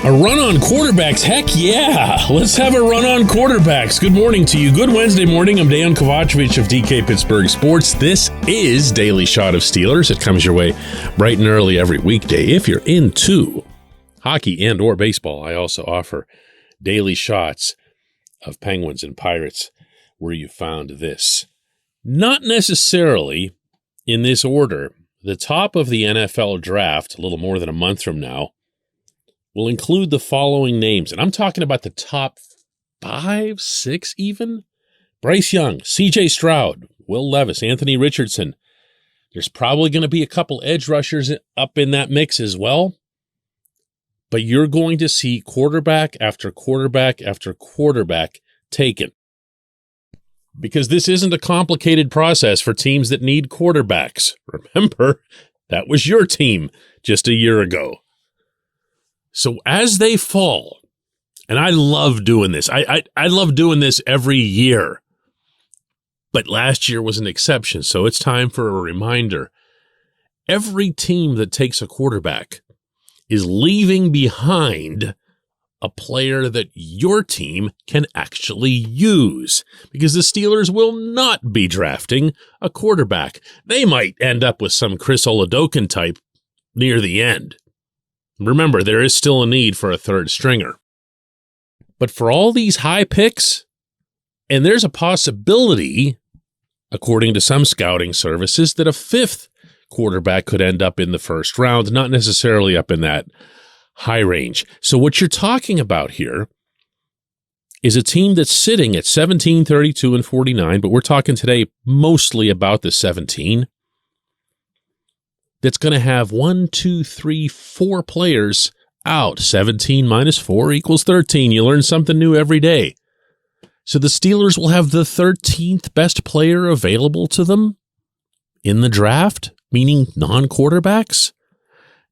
A run on quarterbacks? Heck yeah! Let's have a run on quarterbacks. Good morning to you. Good Wednesday morning. I'm Dejan Kovacevic of DK Pittsburgh Sports. This is Daily Shot of Steelers. It comes your way bright and early every weekday. If you're into hockey and or baseball, I also offer daily shots of Penguins and Pirates where you found this. Not necessarily in this order. The top of the NFL draft, a little more than a month from now, will include the following names. And I'm talking about the top 5, 6 even. Bryce Young, CJ Stroud, Will Levis, Anthony Richardson. There's probably going to be a couple edge rushers up in that mix as well. But you're going to see quarterback after quarterback after quarterback taken. Because this isn't a complicated process for teams that need quarterbacks. Remember, that was your team just a year ago. So as they fall, and I love doing this. I love doing this every year. But last year was an exception, so it's time for a reminder. Every team that takes a quarterback is leaving behind a player that your team can actually use, because the Steelers will not be drafting a quarterback. They might end up with some Chris Oladokun type near the end. Remember, there is still a need for a third stringer. But for all these high picks, and there's a possibility, according to some scouting services, that a fifth quarterback could end up in the first round, not necessarily up in that high range. So what you're talking about here is a team that's sitting at 17, 32, and 49, but we're talking today mostly about the 17, that's going to have 1, 2, 3, 4 players out. 17 minus 4 equals 13. You learn something new every day. So the Steelers will have the 13th best player available to them in the draft, meaning non-quarterbacks.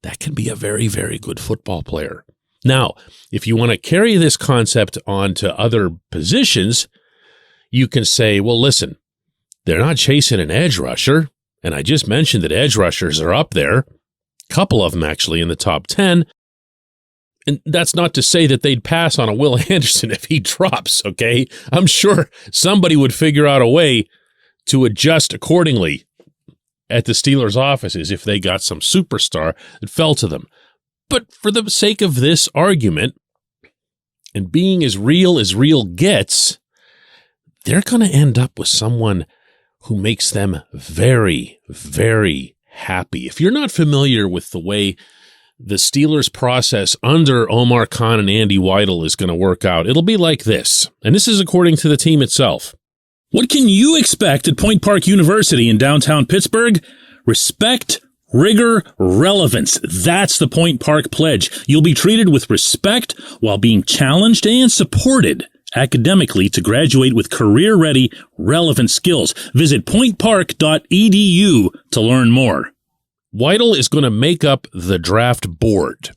That can be a very, very good football player. Now, if you want to carry this concept on to other positions, you can say, well, listen, they're not chasing an edge rusher. And I just mentioned that edge rushers are up there, a couple of them actually in the top 10. And that's not to say that they'd pass on a Will Anderson if he drops, okay? I'm sure somebody would figure out a way to adjust accordingly at the Steelers' offices if they got some superstar that fell to them. But for the sake of this argument, and being as real gets, they're going to end up with someone who makes them very, very happy. If you're not familiar with the way the Steelers process under Omar Khan and Andy Weidl is going to work out, it'll be like this. And this is according to the team itself. What can you expect at Point Park University in downtown Pittsburgh? Respect, rigor, relevance. That's the Point Park Pledge. You'll be treated with respect while being challenged and supported academically to graduate with career-ready, relevant skills. Visit pointpark.edu to learn more. Weidl is going to make up the draft board.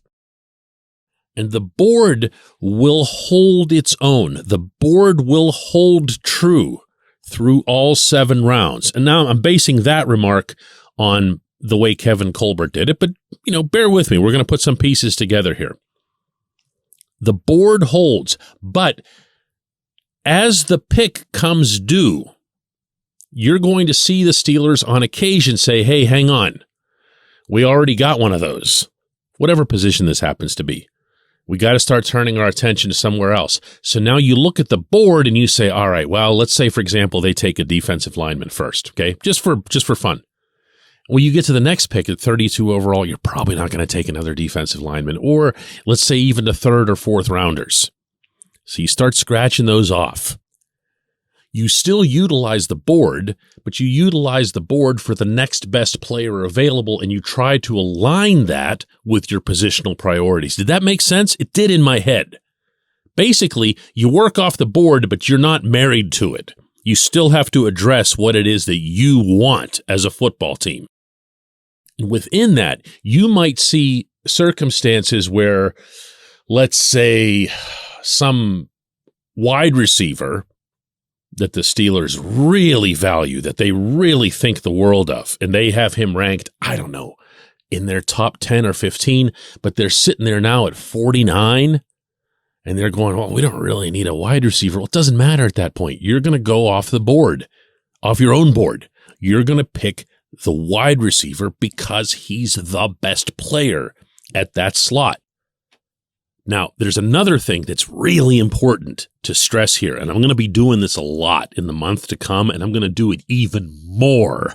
And the board will hold its own. The board will hold true through all 7 rounds. And now I'm basing that remark on the way Kevin Colbert did it, but, bear with me. We're going to put some pieces together here. The board holds, but as the pick comes due, you're going to see the Steelers on occasion say, hey, hang on. We already got one of those. Whatever position this happens to be. We got to start turning our attention to somewhere else. So now you look at the board and you say, all right, well, let's say, for example, they take a defensive lineman first, okay? Just for fun. When you get to the next pick at 32 overall, you're probably not going to take another defensive lineman, or let's say even the third or fourth rounders. So you start scratching those off. You still utilize the board, but you utilize the board for the next best player available, and you try to align that with your positional priorities. Did that make sense? It did in my head. Basically, you work off the board, but you're not married to it. You still have to address what it is that you want as a football team. And within that, you might see circumstances where, let's say, some wide receiver that the Steelers really value, that they really think the world of, and they have him ranked, I don't know, in their top 10 or 15, but they're sitting there now at 49, and they're going, well, we don't really need a wide receiver. Well, it doesn't matter at that point. You're going to go off the board, off your own board. You're going to pick the wide receiver because he's the best player at that slot. Now, there's another thing that's really important to stress here, and I'm going to be doing this a lot in the month to come, and I'm going to do it even more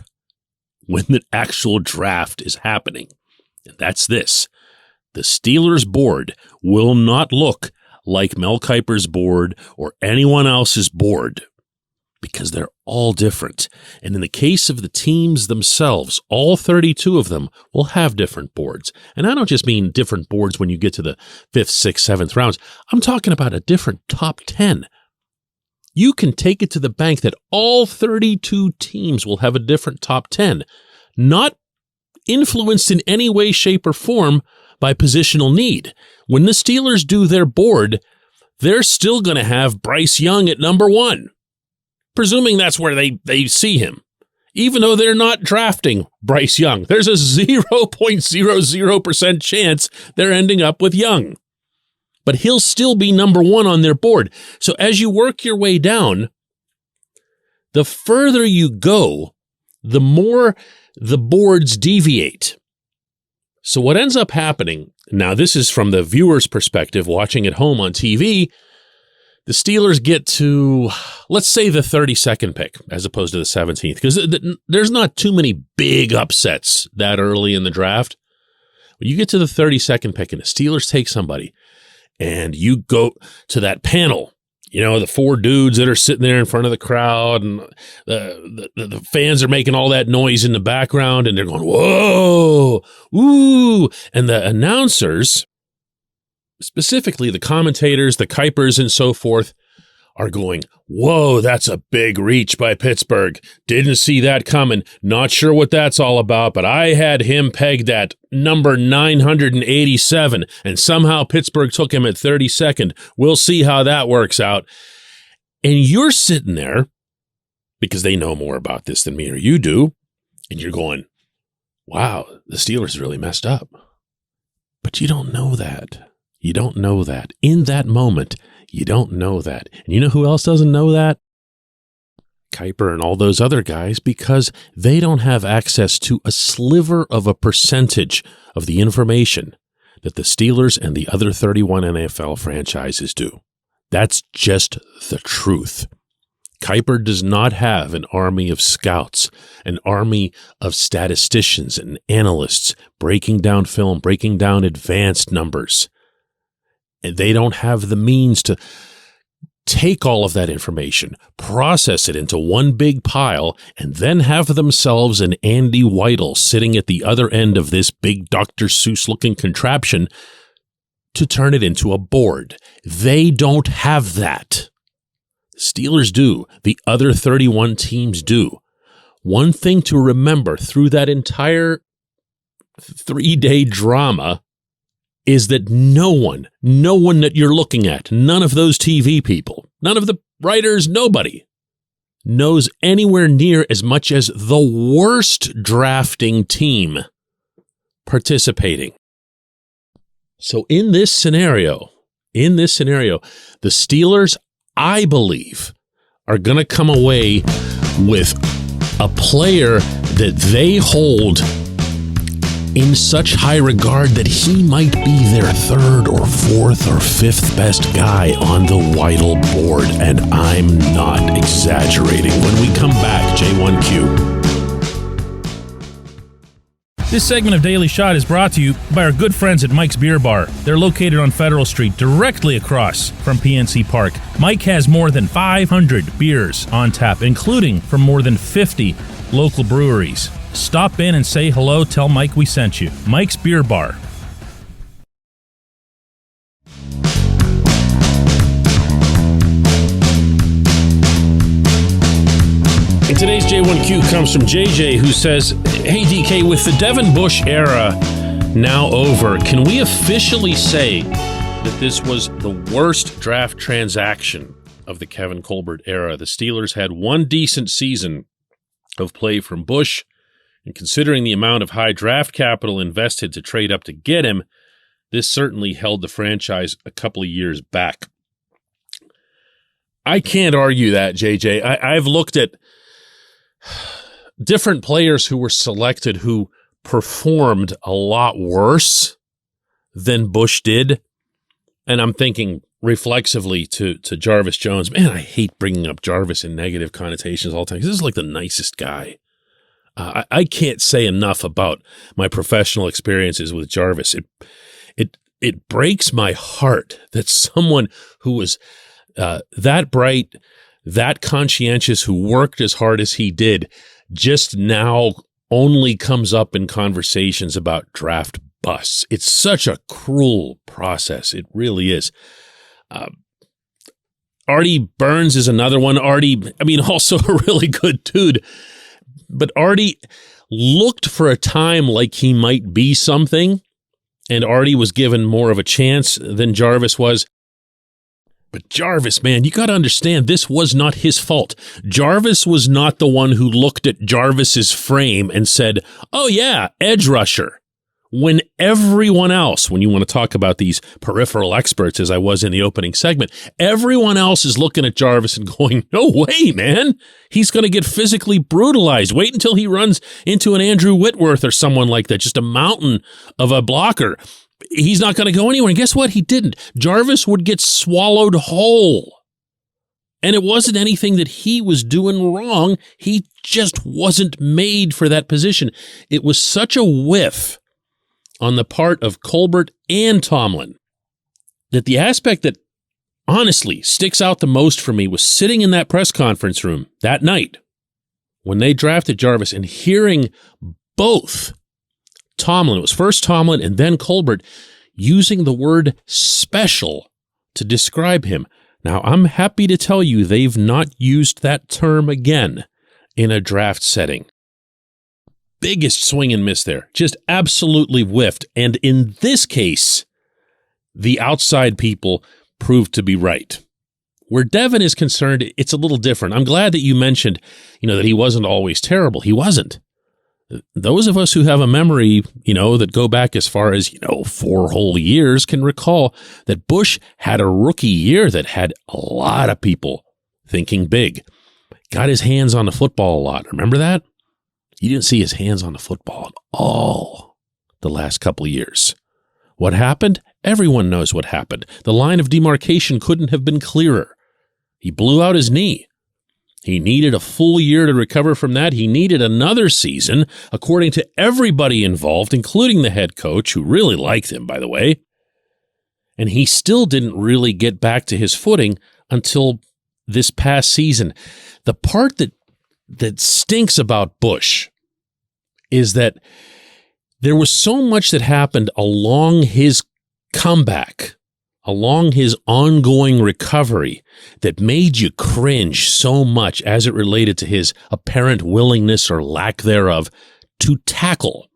when the actual draft is happening. And that's this. The Steelers board will not look like Mel Kiper's board or anyone else's board because they're all different. And in the case of the teams themselves, all 32 of them will have different boards. And I don't just mean different boards when you get to the 5th, 6th, 7th rounds. I'm talking about a different top 10. You can take it to the bank that all 32 teams will have a different top 10, not influenced in any way, shape, or form by positional need. When the Steelers do their board, they're still going to have Bryce Young at number 1. Presuming that's where they see him. Even though they're not drafting Bryce Young, there's a 0.00% chance they're ending up with Young. But he'll still be number 1 on their board. So as you work your way down, the further you go, the more the boards deviate. So what ends up happening, now this is from the viewer's perspective, watching at home on TV, the Steelers get to, let's say, the 32nd pick as opposed to the 17th, because there's not too many big upsets that early in the draft. When you get to the 32nd pick and the Steelers take somebody and you go to that panel, you know, the 4 dudes that are sitting there in front of the crowd and the fans are making all that noise in the background and they're going, whoa, ooh, and the announcers, specifically the commentators, the Kipers and so forth, are going, whoa, that's a big reach by Pittsburgh. Didn't see that coming. Not sure what that's all about, but I had him pegged at number 987, and somehow Pittsburgh took him at 32nd. We'll see how that works out. And you're sitting there, because they know more about this than me or you do, and you're going, wow, the Steelers really messed up. But you don't know that. You don't know that. In that moment, you don't know that. And you know who else doesn't know that? Kiper and all those other guys, because they don't have access to a sliver of a percentage of the information that the Steelers and the other 31 NFL franchises do. That's just the truth. Kiper does not have an army of scouts, an army of statisticians and analysts breaking down film, breaking down advanced numbers. And they don't have the means to take all of that information, process it into one big pile, and then have themselves an Andy Weidel sitting at the other end of this big Dr. Seuss-looking contraption to turn it into a board. They don't have that. The Steelers do. The other 31 teams do. One thing to remember through that entire 3-day drama is that no one that you're looking at, none of those TV people, none of the writers, nobody knows anywhere near as much as the worst drafting team participating. So in this scenario, the Steelers, I believe, are going to come away with a player that they hold in such high regard that he might be their 3rd or 4th or 5th best guy on the Weidel board, and I'm not exaggerating. When we come back, J1Q. This segment of Daily Shot is brought to you by our good friends at Mike's Beer Bar. They're located on Federal Street, directly across from PNC Park. Mike has more than 500 beers on tap, including from more than 50 local breweries. Stop in and say hello. Tell Mike we sent you. Mike's Beer Bar. And today's J1Q comes from JJ, who says, hey, DK, with the Devin Bush era now over, can we officially say that this was the worst draft transaction of the Kevin Colbert era? The Steelers had one decent season of play from Bush And considering the amount of high draft capital invested to trade up to get him, this certainly held the franchise a couple of years back. I can't argue that, JJ. I've looked at different players who were selected who performed a lot worse than Bush did. And I'm thinking reflexively to Jarvis Jones. Man, I hate bringing up Jarvis in negative connotations all the time. This is like the nicest guy. I can't say enough about my professional experiences with Jarvis. It breaks my heart that someone who was that bright, that conscientious, who worked as hard as he did, just now only comes up in conversations about draft busts. It's such a cruel process. It really is. Artie Burns is another one. Artie, also a really good dude. But Artie looked for a time like he might be something, and Artie was given more of a chance than Jarvis was. But Jarvis, man, you got to understand, this was not his fault. Jarvis was not the one who looked at Jarvis's frame and said, oh yeah, edge rusher. When everyone else, when you want to talk about these peripheral experts, as I was in the opening segment, everyone else is looking at Jarvis and going, no way, man. He's going to get physically brutalized. Wait until he runs into an Andrew Whitworth or someone like that, just a mountain of a blocker. He's not going to go anywhere. And guess what? He didn't. Jarvis would get swallowed whole. And it wasn't anything that he was doing wrong. He just wasn't made for that position. It was such a whiff on the part of Colbert and Tomlin that the aspect that honestly sticks out the most for me was sitting in that press conference room that night when they drafted Jarvis and hearing both Tomlin, it was first Tomlin and then Colbert, using the word special to describe him. Now, I'm happy to tell you they've not used that term again in a draft setting. Biggest swing and miss there. Just absolutely whiffed. And in this case, the outside people proved to be right. Where Devin is concerned, it's a little different. I'm glad that you mentioned, that he wasn't always terrible. He wasn't. Those of us who have a memory, that go back as far as, 4 whole years can recall that Bush had a rookie year that had a lot of people thinking big. Got his hands on the football a lot. Remember that? You didn't see his hands on the football at all the last couple of years. What happened? Everyone knows what happened. The line of demarcation couldn't have been clearer. He blew out his knee. He needed a full year to recover from that. He needed another season, according to everybody involved, including the head coach, who really liked him, by the way. And he still didn't really get back to his footing until this past season. The part that stinks about Bush is that there was so much that happened along his comeback, along his ongoing recovery, that made you cringe so much as it related to his apparent willingness or lack thereof to tackle.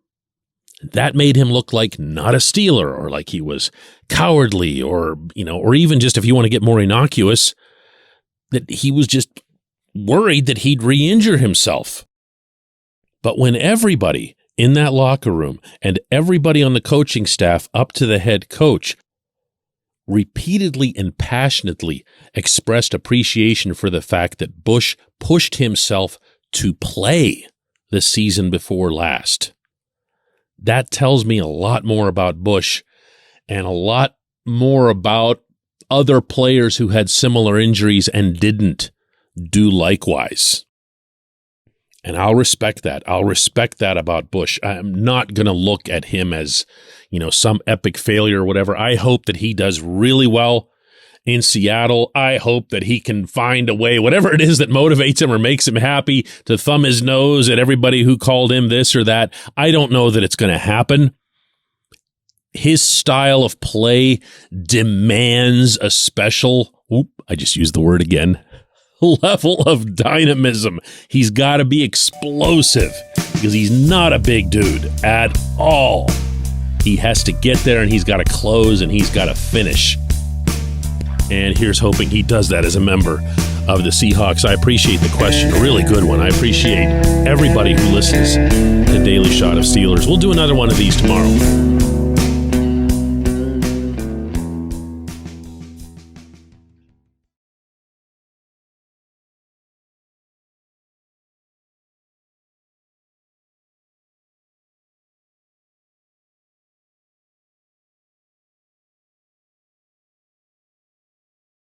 That made him look like not a Steeler, or like he was cowardly, or even just, if you want to get more innocuous, that he was just worried that he'd re-injure himself. But when everybody in that locker room and everybody on the coaching staff up to the head coach repeatedly and passionately expressed appreciation for the fact that Bush pushed himself to play the season before last, that tells me a lot more about Bush and a lot more about other players who had similar injuries and didn't do likewise. And I'll respect that. I'll respect that about Bush. I'm not going to look at him as, some epic failure or whatever. I hope that he does really well in Seattle. I hope that he can find a way, whatever it is that motivates him or makes him happy, to thumb his nose at everybody who called him this or that. I don't know that it's going to happen. His style of play demands a special, I just used the word again, level of dynamism. He's got to be explosive because he's not a big dude at all. He has to get there, and he's got to close, and he's got to finish. And here's hoping he does that as a member of the Seahawks? I appreciate the question. A really good one. I appreciate everybody who listens to Daily Shot of Steelers. We'll do another one of these tomorrow.